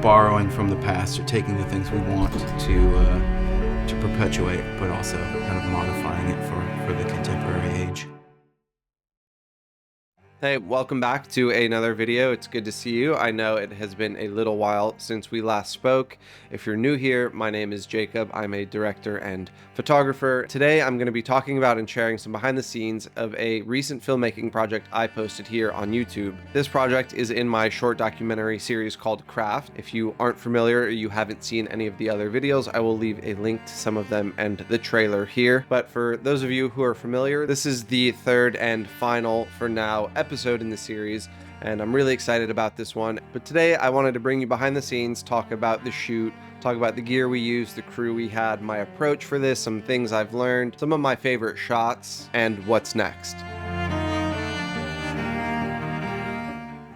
borrowing from the past or taking the things we want to perpetuate, but also kind of modifying it for the contemporary age. Hey, welcome back to another video. It's good to see you. I know it has been a little while since we last spoke. If you're new here, my name is Jacob. I'm a director and photographer. Today, I'm going to be talking about and sharing some behind the scenes of a recent filmmaking project I posted here on YouTube. This project is in my short documentary series called Craft. If you aren't familiar or you haven't seen any of the other videos, I will leave a link to some of them and the trailer here. But for those of you who are familiar, this is the third and final, for now, episode in the series, and I'm really excited about this one. But today I wanted to bring you behind the scenes, talk about the shoot, talk about the gear we used, the crew we had, my approach for this, some things I've learned, some of my favorite shots, and what's next.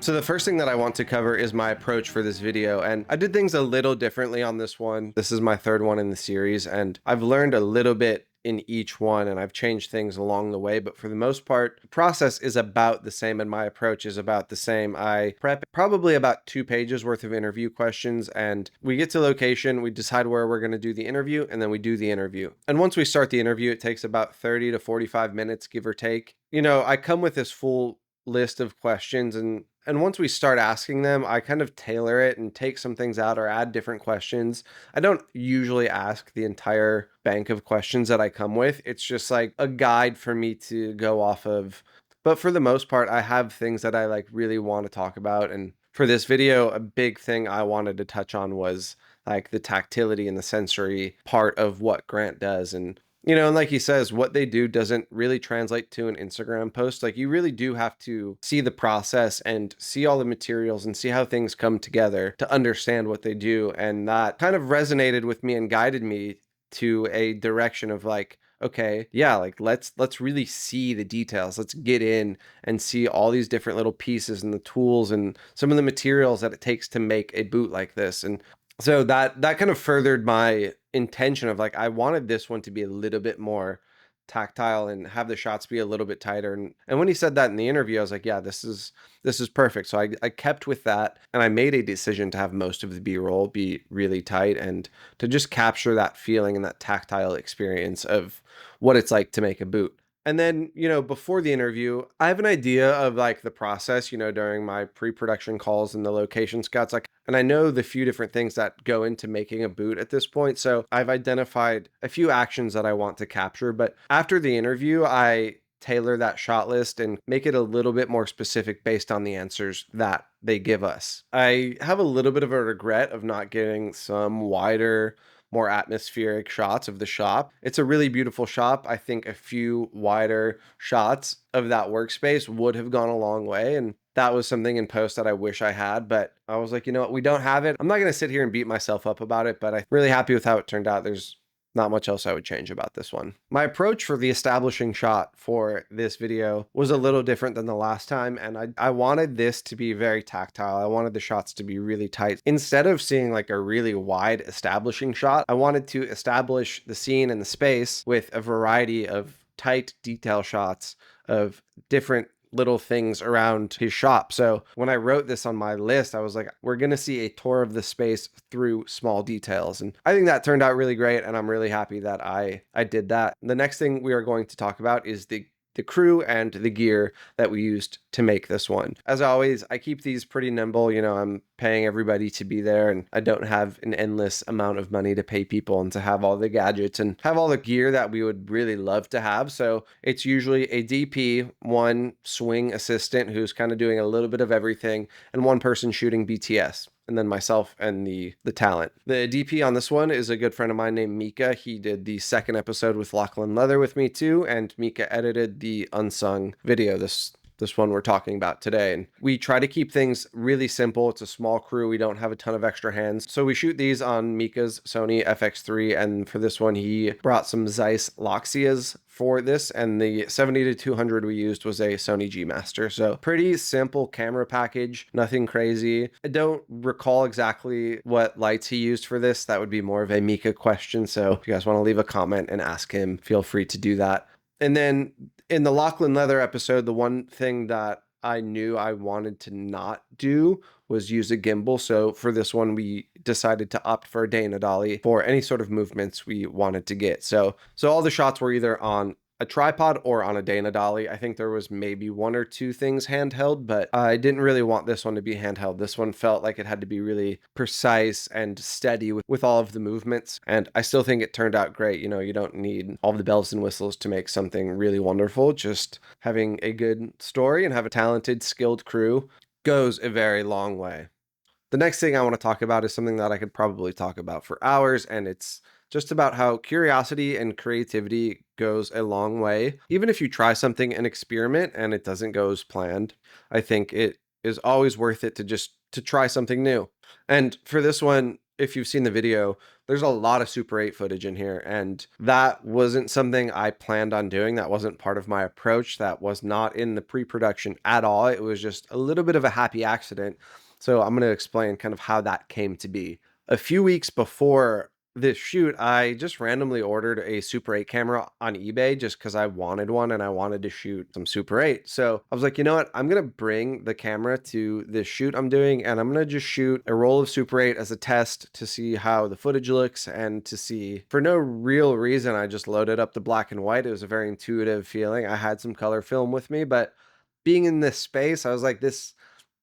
So the first thing that I want to cover is my approach for this video, and I did things a little differently on this one. This is my third one in the series, and I've learned a little bit in each one, and I've changed things along the way, but for the most part, the process is about the same and my approach is about the same. I prep probably about 2 pages worth of interview questions, and we get to location, we decide where we're going to do the interview, and then we do the interview. And once we start the interview, it takes about 30 to 45 minutes, give or take. You know, I come with this full list of questions, and once we start asking them, I kind of tailor it and take some things out or add different questions. I don't usually ask the entire bank of questions that I come with. It's just like a guide for me to go off of. But for the most part, I have things that I like really want to talk about. And for this video, a big thing I wanted to touch on was like the tactility and the sensory part of what Grant does. And you know, and like he says, what they do doesn't really translate to an Instagram post. Like, you really do have to see the process and see all the materials and see how things come together to understand what they do. And that kind of resonated with me and guided me to a direction of like, okay, yeah, like let's really see the details. Let's get in and see all these different little pieces and the tools and some of the materials that it takes to make a boot like this. And so that kind of furthered my intention of like, I wanted this one to be a little bit more tactile and have the shots be a little bit tighter. And when he said that in the interview, I was like, yeah, this is perfect. So I kept with that, and I made a decision to have most of the B-roll be really tight and to just capture that feeling and that tactile experience of what it's like to make a boot. And then, you know, before the interview, I have an idea of like the process, you know, during my pre-production calls and the location scouts, like, and I know the few different things that go into making a boot at this point. So I've identified a few actions that I want to capture, but after the interview, I tailor that shot list and make it a little bit more specific based on the answers that they give us. I have a little bit of a regret of not getting some wider, more atmospheric shots of the shop. It's a really beautiful shop. I think a few wider shots of that workspace would have gone a long way. And that was something in post that I wish I had, but I was like, you know what, we don't have it. I'm not going to sit here and beat myself up about it, but I'm really happy with how it turned out. There's not much else I would change about this one. My approach for the establishing shot for this video was a little different than the last time, and I wanted this to be very tactile. I wanted the shots to be really tight. Instead of seeing like a really wide establishing shot, I wanted to establish the scene and the space with a variety of tight detail shots of different little things around his shop. So when I wrote this on my list, I was like, we're going to see a tour of the space through small details. And I think that turned out really great. And I'm really happy that I did that. The next thing we are going to talk about is the crew and the gear that we used to make this one. As always, I keep these pretty nimble. You know, I'm paying everybody to be there, and I don't have an endless amount of money to pay people and to have all the gadgets and have all the gear that we would really love to have. So it's usually a DP, one swing assistant who's kind of doing a little bit of everything, and one person shooting BTS. And then myself and the talent. The DP on this one is a good friend of mine named Mika. He did the second episode with Lachlan Leather with me too, and Mika edited the unsung video, this one we're talking about today. And we try to keep things really simple. It's a small crew. We don't have a ton of extra hands. So we shoot these on Mika's Sony FX3, and for this one, he brought some Zeiss Loxias for this, and the 70 to 200 we used was a Sony G Master. So pretty simple camera package, nothing crazy. I don't recall exactly what lights he used for this. That would be more of a Mika question. So if you guys want to leave a comment and ask him, feel free to do that. And then in the Lachlan Leather episode, the one thing that I knew I wanted to not do was use a gimbal. So for this one, we decided to opt for a Dana dolly for any sort of movements we wanted to get. So all the shots were either on a tripod or on a Dana dolly. I think there was maybe one or two things handheld, but I didn't really want this one to be handheld. This one felt like it had to be really precise and steady with all of the movements. And I still think it turned out great. You know, you don't need all the bells and whistles to make something really wonderful. Just having a good story and have a talented, skilled crew goes a very long way. The next thing I want to talk about is something that I could probably talk about for hours, and it's just about how curiosity and creativity goes a long way. Even if you try something and experiment and it doesn't go as planned, I think it is always worth it to try something new. And for this one, if you've seen the video, there's a lot of Super 8 footage in here, and that wasn't something I planned on doing. That wasn't part of my approach. That was not in the pre-production at all. It was just a little bit of a happy accident. So I'm going to explain kind of how that came to be. A few weeks before this shoot, I just randomly ordered a Super 8 camera on eBay just because I wanted one and I wanted to shoot some Super 8. So I was like, you know what? I'm going to bring the camera to this shoot I'm doing, and I'm going to just shoot a roll of Super 8 as a test to see how the footage looks and to see, for no real reason, I just loaded up the black and white. It was a very intuitive feeling. I had some color film with me, but being in this space, I was like, this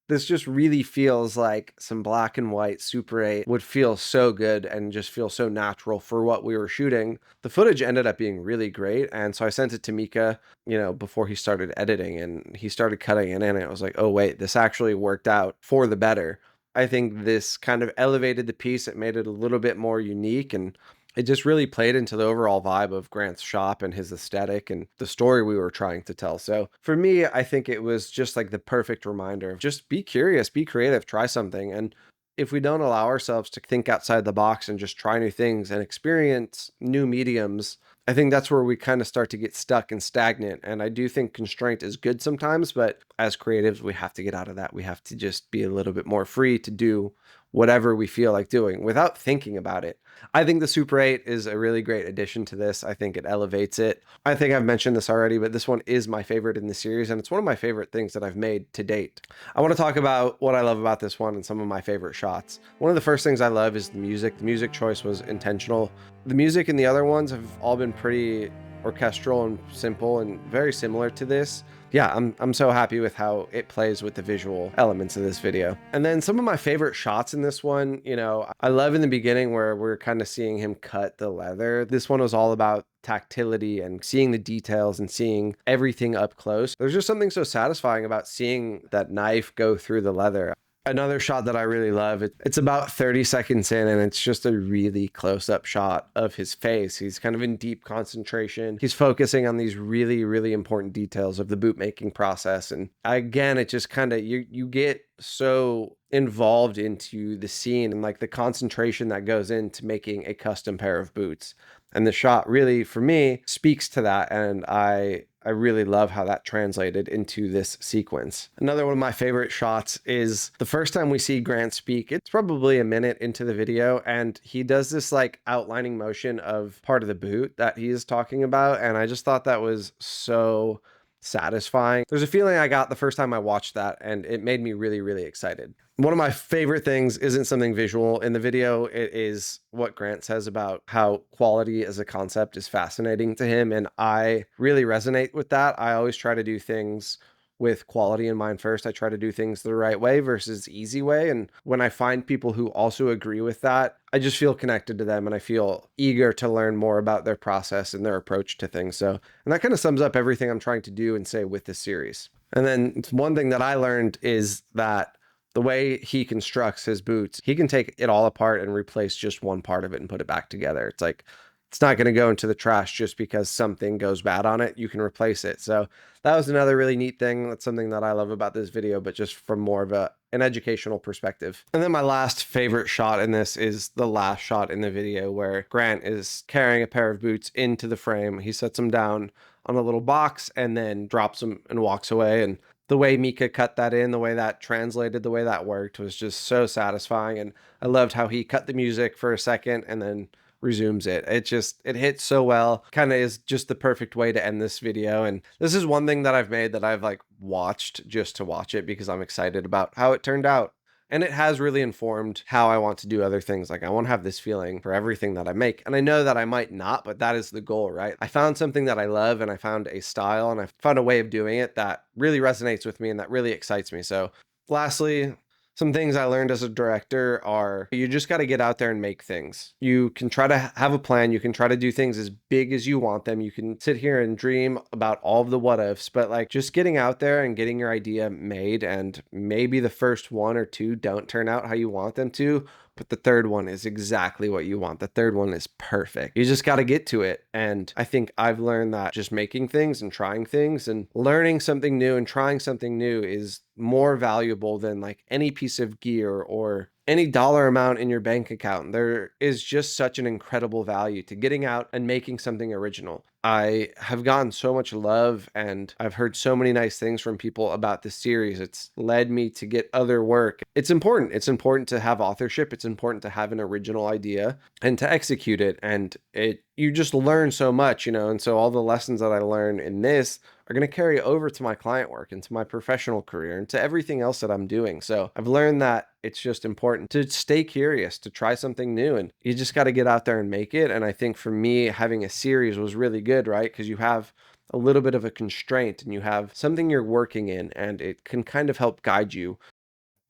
just really feels like some black and white Super 8 would feel so good and just feel so natural for what we were shooting. The footage ended up being really great, and so I sent it to Mika, you know, before he started editing, and he started cutting it in, and I was like, oh wait, this actually worked out for the better. I think this kind of elevated the piece. It made it a little bit more unique, and it just really played into the overall vibe of Grant's shop and his aesthetic and the story we were trying to tell. So for me, I think it was just like the perfect reminder of just be curious, be creative, try something. And if we don't allow ourselves to think outside the box and just try new things and experience new mediums, I think that's where we kind of start to get stuck and stagnant. And I do think constraint is good sometimes, but as creatives, we have to get out of that. We have to just be a little bit more free to do whatever we feel like doing without thinking about it. I think the Super 8 is a really great addition to this. I think it elevates it. I think I've mentioned this already, but this one is my favorite in the series, and it's one of my favorite things that I've made to date. I want to talk about what I love about this one and some of my favorite shots. One of the first things I love is the music. The music choice was intentional. The music in the other ones have all been pretty orchestral and simple and very similar to this. Yeah, I'm so happy with how it plays with the visual elements of this video. And then some of my favorite shots in this one, you know, I love in the beginning where we're kind of seeing him cut the leather. This one was all about tactility and seeing the details and seeing everything up close. There's just something so satisfying about seeing that knife go through the leather. Another shot that I really love, it's about 30 seconds in, and it's just a really close-up shot of his face. He's kind of in deep concentration. He's focusing on these really, really important details of the boot making process. And again, it just kind of, you get so involved into the scene and like the concentration that goes into making a custom pair of boots. And the shot really, for me, speaks to that, and I really love how that translated into this sequence. Another one of my favorite shots is the first time we see Grant speak. It's probably a minute into the video, and he does this like outlining motion of part of the boot that he is talking about, and I just thought that was so satisfying. There's a feeling I got the first time I watched that, and it made me really, really excited. One of my favorite things isn't something visual in the video. It is what Grant says about how quality as a concept is fascinating to him. And I really resonate with that. I always try to do things with quality in mind first. I try to do things the right way versus the easy way. And when I find people who also agree with that, I just feel connected to them and I feel eager to learn more about their process and their approach to things. So, and that kind of sums up everything I'm trying to do and say with this series. And then one thing that I learned is that the way he constructs his boots, he can take it all apart and replace just one part of it and put it back together. It's like, it's not going to go into the trash just because something goes bad on it. You can replace it. So that was another really neat thing. That's something that I love about this video, but just from more of an educational perspective. And then my last favorite shot in this is the last shot in the video where Grant is carrying a pair of boots into the frame. He sets them down on a little box and then drops them and walks away. And the way Mika cut that in, the way that translated, the way that worked was just so satisfying. And I loved how he cut the music for a second and then resumes it. It hits so well. Kind of is just the perfect way to end this video. And this is one thing that I've made that I've like watched just to watch it because I'm excited about how it turned out. And it has really informed how I want to do other things. Like I want to have this feeling for everything that I make. And I know that I might not, but that is the goal, right? I found something that I love and I found a style and I found a way of doing it that really resonates with me and that really excites me. So lastly, some things I learned as a director are you just got to get out there and make things. You can try to have a plan. You can try to do things as big as you want them. You can sit here and dream about all of the what ifs, but like just getting out there and getting your idea made, and maybe the first one or two don't turn out how you want them to, but the third one is exactly what you want. The third one is perfect. You just got to get to it. And I think I've learned that just making things and trying things and learning something new and trying something new is more valuable than like any piece of gear or any dollar amount in your bank account. There is just such an incredible value to getting out and making something original. I have gotten so much love and I've heard so many nice things from people about this series. It's led me to get other work. It's important. It's important to have authorship. It's important to have an original idea and to execute it. And you just learn so much, you know, and so all the lessons that I learn in this are going to carry over to my client work and to my professional career and to everything else that I'm doing. So I've learned that it's just important to stay curious, to try something new, and you just got to get out there and make it. And I think for me, having a series was really good, right? Because you have a little bit of a constraint and you have something you're working in, and it can kind of help guide you.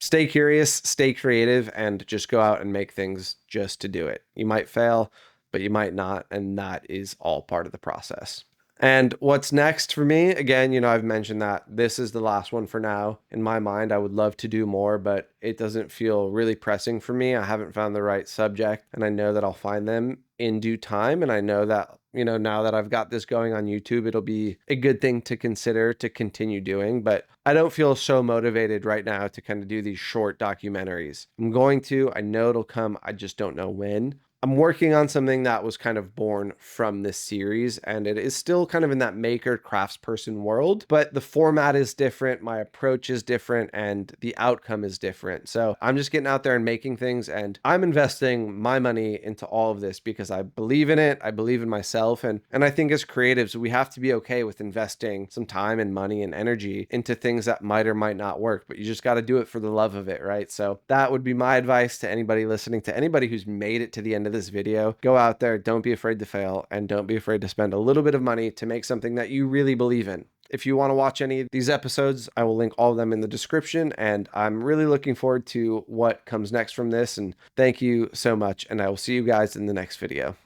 Stay curious, stay creative, and just go out and make things just to do it. You might fail, but you might not, and that is all part of the process. And what's next for me? Again, you know, I've mentioned that this is the last one for now. In my mind, I would love to do more, but it doesn't feel really pressing for me. I haven't found the right subject, and I know that I'll find them in due time. And I know that, you know, now that I've got this going on YouTube, it'll be a good thing to consider to continue doing. But I don't feel so motivated right now to kind of do these short documentaries. I'm going to, I know it'll come, I just don't know when. I'm working on something that was kind of born from this series, and it is still kind of in that maker craftsperson world, but the format is different, my approach is different, and the outcome is different. So I'm just getting out there and making things, and I'm investing my money into all of this because I believe in it, I believe in myself, and I think as creatives, we have to be okay with investing some time and money and energy into things that might or might not work, but you just got to do it for the love of it, right? So that would be my advice to anybody listening, to anybody who's made it to the end of this video. Go out there, don't be afraid to fail, and don't be afraid to spend a little bit of money to make something that you really believe in. If you want to watch any of these episodes, I will link all of them in the description, and I'm really looking forward to what comes next from this, and thank you so much, and I will see you guys in the next video.